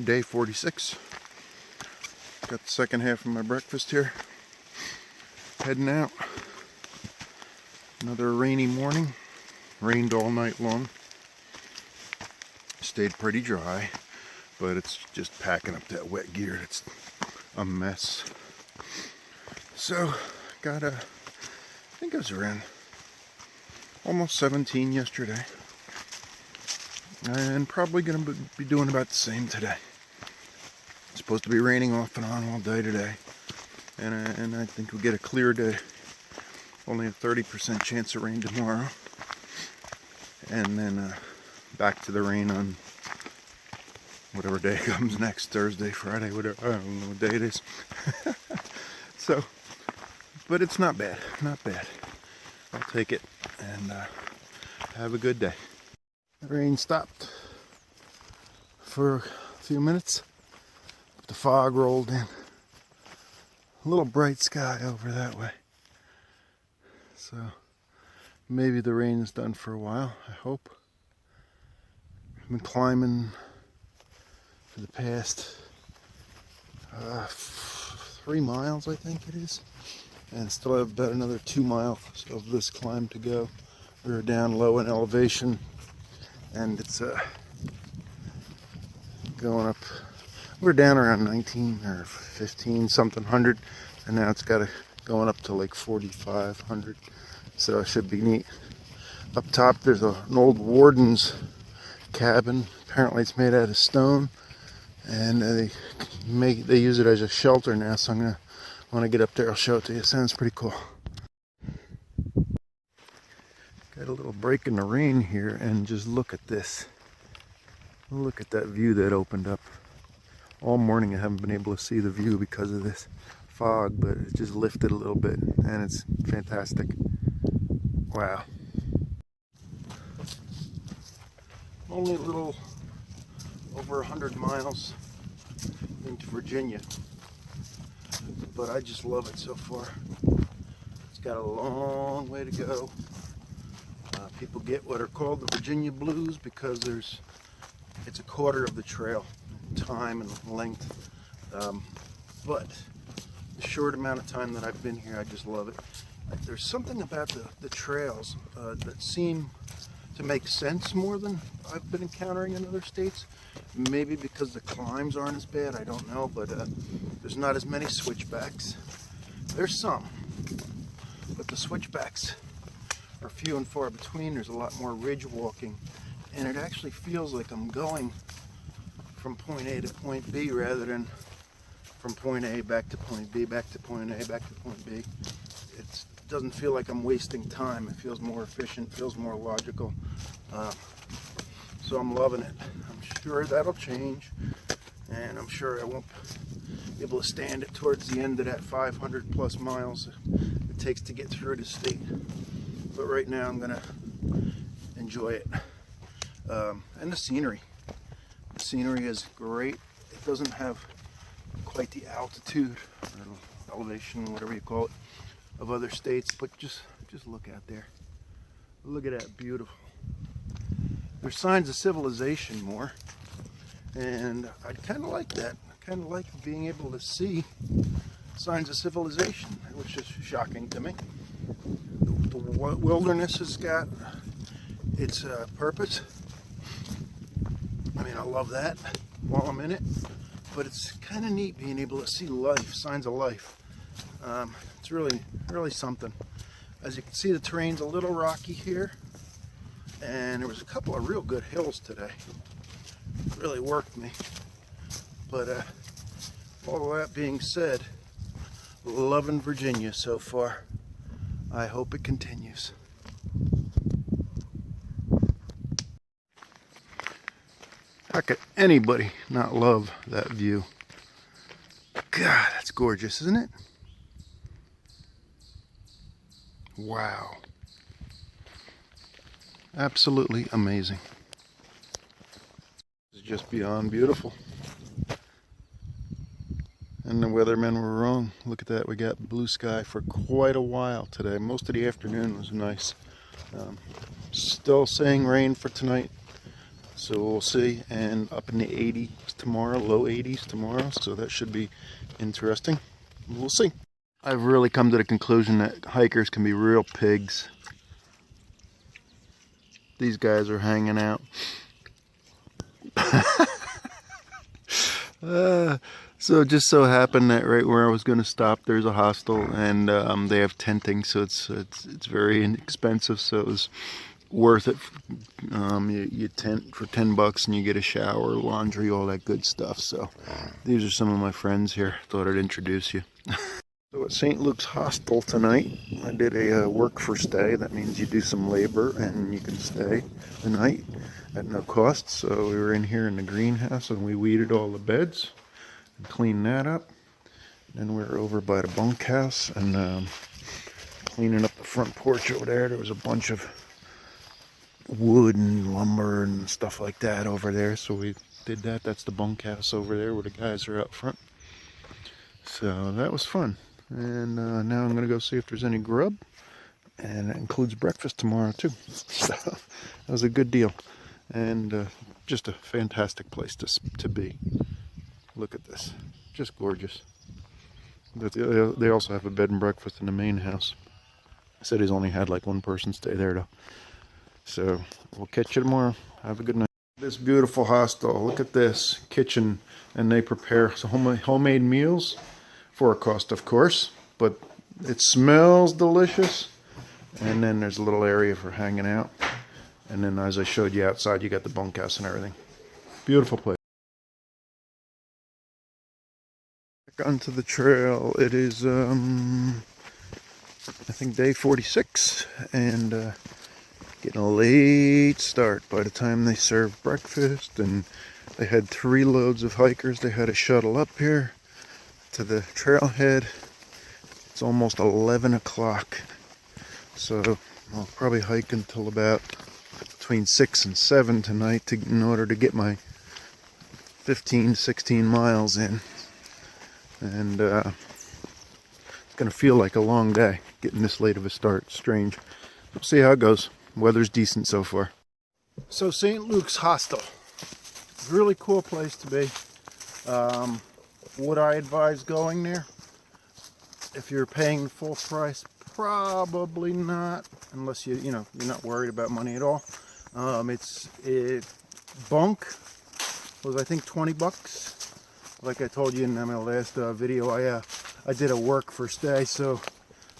day 46. Got the second half of my breakfast here. Heading out. Another rainy morning. Rained all night long. Stayed pretty dry, but it's just packing up that wet gear. It's a mess. So, got I think it was around almost 17 yesterday. And probably going to be doing about the same today. It's supposed to be raining off and on all day today. And I think we'll get a clear day. Only a 30% chance of rain tomorrow. And then back to the rain on whatever day comes next. Thursday, Friday, whatever. I don't know what day it is. So, but it's not bad. Not bad. I'll take it and have a good day. The rain stopped for a few minutes. The fog rolled in. A little bright sky over that way. So maybe the rain is done for a while, I hope. I've been climbing for the past 3 miles, I think it is. And still have about another 2 miles of this climb to go. We're down low in elevation. And it's going up. We're down around 19 or 15 something hundred, and now it's got going up to like 4,500. So it should be neat. Up top there's an old warden's cabin. Apparently it's made out of stone, and they use it as a shelter now. So when I get up there, I'll show it to you. It sounds pretty cool. Got a little break in the rain here, and just look at this. Look at that view that opened up. All morning I haven't been able to see the view because of this fog, but it just lifted a little bit, and it's fantastic. Wow. Only a little over 100 miles into Virginia, but I just love it so far. It's got a long way to go. People get what are called the Virginia Blues because it's a quarter of the trail in time and length. But the short amount of time that I've been here, I just love it. There's something about the trails that seem to make sense more than I've been encountering in other states. Maybe because the climbs aren't as bad, I don't know, but there's not as many switchbacks. There's some, but the switchbacks are few and far between. There's a lot more ridge walking, and it actually feels like I'm going from point A to point B rather than from point A back to point B, back to point A, back to point B. It doesn't feel like I'm wasting time. It feels more efficient, feels more logical. So I'm loving it. I'm sure that'll change, and I'm sure I won't be able to stand it towards the end of that 500 plus miles it takes to get through the state. But right now I'm gonna enjoy it. And the scenery. The scenery is great. It doesn't have quite the altitude or elevation, whatever you call it, of other states, but just look out there. Look at that, beautiful. There's signs of civilization more, and I kind of like that. I kind of like being able to see signs of civilization, which is shocking to me. The wilderness has got its purpose. I mean, I love that while I'm in it, but it's kind of neat being able to see life, signs of life. It's really something. As you can see, the terrain's a little rocky here, and there was a couple of real good hills today. It really worked me. But all of that being said, loving Virginia so far. I hope it continues. How could anybody not love that view? God, that's gorgeous, isn't it? Wow. Absolutely amazing. It's just beyond beautiful. And the weathermen were wrong. Look at that, we got blue sky for quite a while today. Most of the afternoon was nice. Still saying rain for tonight. So we'll see. And up in the 80s tomorrow, low 80s tomorrow. So that should be interesting. We'll see. I've really come to the conclusion that hikers can be real pigs. These guys are hanging out. So it just so happened that right where I was going to stop, there's a hostel, and they have tenting, so it's very inexpensive. So it was worth it. You tent for $10 and you get a shower, laundry, all that good stuff. So these are some of my friends here. Thought I'd introduce you. So at St. Luke's Hostel tonight, I did a work for stay. That means you do some labor and you can stay the night at no cost. So we were in here in the greenhouse and we weeded all the beds and cleaned that up. Then we were over by the bunkhouse and cleaning up the front porch over there. There was a bunch of wood and lumber and stuff like that over there. So we did that. That's the bunkhouse over there where the guys are out front. So that was fun. And now I'm going to go see if there's any grub. And that includes breakfast tomorrow too. So that was a good deal. And just a fantastic place to be. Look at this. Just gorgeous. But they also have a bed and breakfast in the main house. I said he's only had like one person stay there though. So we'll catch you tomorrow. Have a good night. This beautiful hostel. Look at this kitchen. And they prepare homemade meals. For a cost, of course, but it smells delicious. And then there's a little area for hanging out. And then, as I showed you outside, you got the bunkhouse and everything. Beautiful place. Back onto the trail. It is, I think, day 46, and getting a late start. By the time they served breakfast, and they had 3 loads of hikers, they had to shuttle up here to the trailhead. It's almost 11 o'clock, so I'll probably hike until about between 6 and 7 tonight in order to get my 15-16 miles in. And it's gonna feel like a long day getting this late of a start. Strange. We'll see how it goes. Weather's decent so far. So St. Luke's Hostel, really cool place to be. Would I advise going there? If you're paying the full price, probably not, unless you're not worried about money at all. Bunk was, I think, $20. Like I told you in my last video, I did a work for stay, so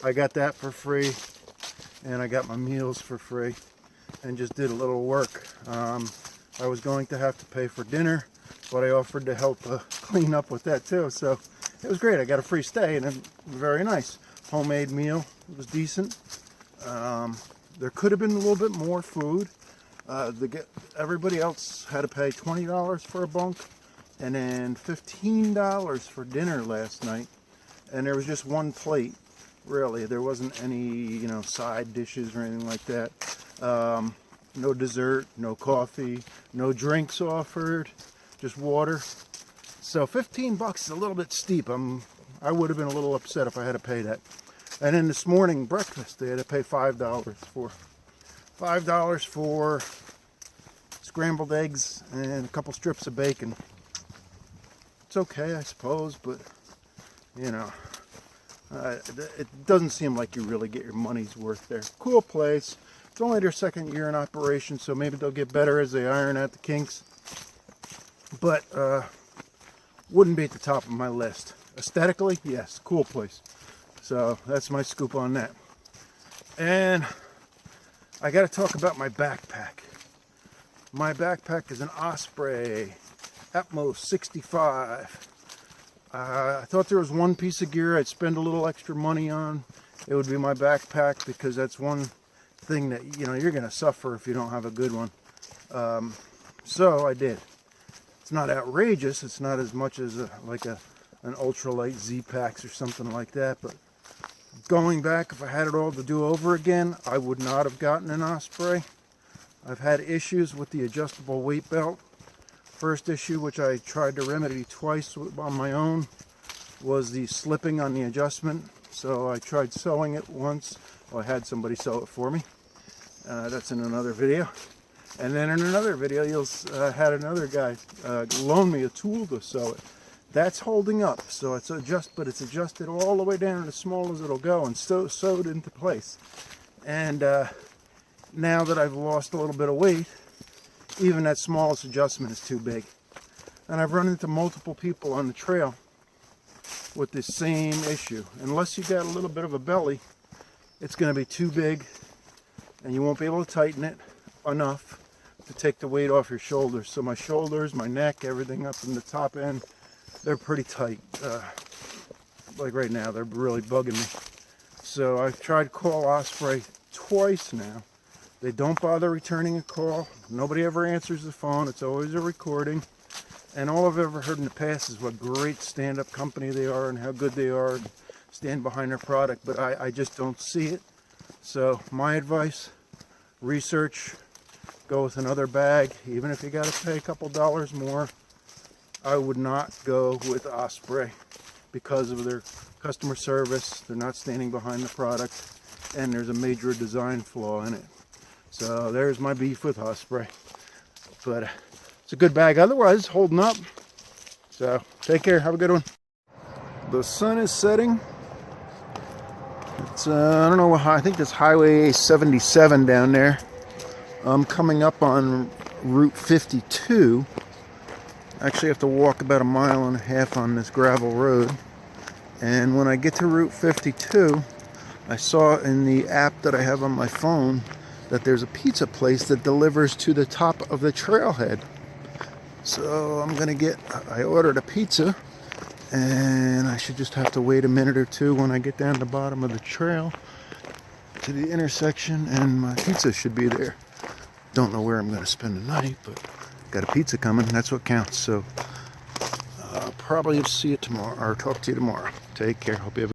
I got that for free, and I got my meals for free, and just did a little work. I was going to have to pay for dinner, but I offered to help clean up with that too. So it was great. I got a free stay, and it was very nice. Homemade meal. It was decent. There could have been a little bit more food. Everybody else had to pay $20 for a bunk, and then $15 for dinner last night. And there was just one plate. Really, there wasn't any side dishes or anything like that. No dessert, no coffee, no drinks offered. Just water. So $15 is a little bit steep. I would have been a little upset if I had to pay that. And then this morning breakfast, they had to pay $5 for scrambled eggs and a couple strips of bacon. It's okay, I suppose, but it doesn't seem like you really get your money's worth there. Cool place. It's only their 2nd year in operation, so maybe they'll get better as they iron out the kinks. But wouldn't be at the top of my list. Aesthetically, yes, cool place. So that's my scoop on that. And I got to talk about my backpack. My backpack is an Osprey Atmos 65. I thought there was one piece of gear I'd spend a little extra money on. It would be my backpack, because that's one thing that you're going to suffer if you don't have a good one. So I did. It's not outrageous. It's not as much as an ultralight Z-Packs or something like that. But going back, if I had it all to do over again, I would not have gotten an Osprey. I've had issues with the adjustable weight belt. First issue, which I tried to remedy twice on my own, was the slipping on the adjustment. So I tried sewing it once. Well, I had somebody sew it for me. That's in another video. And then in another video, you'll had another guy loan me a tool to sew it. That's holding up, so it's adjusted all the way down as small as it'll go and sewed into place. And now that I've lost a little bit of weight, even that smallest adjustment is too big. And I've run into multiple people on the trail with this same issue. Unless you got a little bit of a belly, it's going to be too big and you won't be able to tighten it enough to take the weight off your shoulders. So my shoulders, my neck, everything up in the top end, they're pretty tight. Like right now, they're really bugging me. So I've tried to call Osprey twice now. They don't bother returning a call. Nobody ever answers the phone. It's always a recording. And all I've ever heard in the past is what great stand-up company they are and how good they are and stand behind their product. But I just don't see it. So my advice, research, go with another bag. Even if you got to pay a couple dollars more, I would not go with Osprey because of their customer service. They're not standing behind the product, and there's a major design flaw in it. So there's my beef with Osprey. But it's a good bag otherwise, holding up. So take care, have a good one. The sun is setting. It's I don't know, I think that's Highway 77 down there. I'm coming up on Route 52. Actually, I have to walk about 1.5 miles on this gravel road. And when I get to Route 52, I saw in the app that I have on my phone that there's a pizza place that delivers to the top of the trailhead. So I ordered a pizza, and I should just have to wait a minute or two when I get down the bottom of the trail to the intersection, and my pizza should be there. Don't know where I'm going to spend the night, but got a pizza coming. That's what counts. So I'll probably see you tomorrow, or talk to you tomorrow. Take care. Hope you have a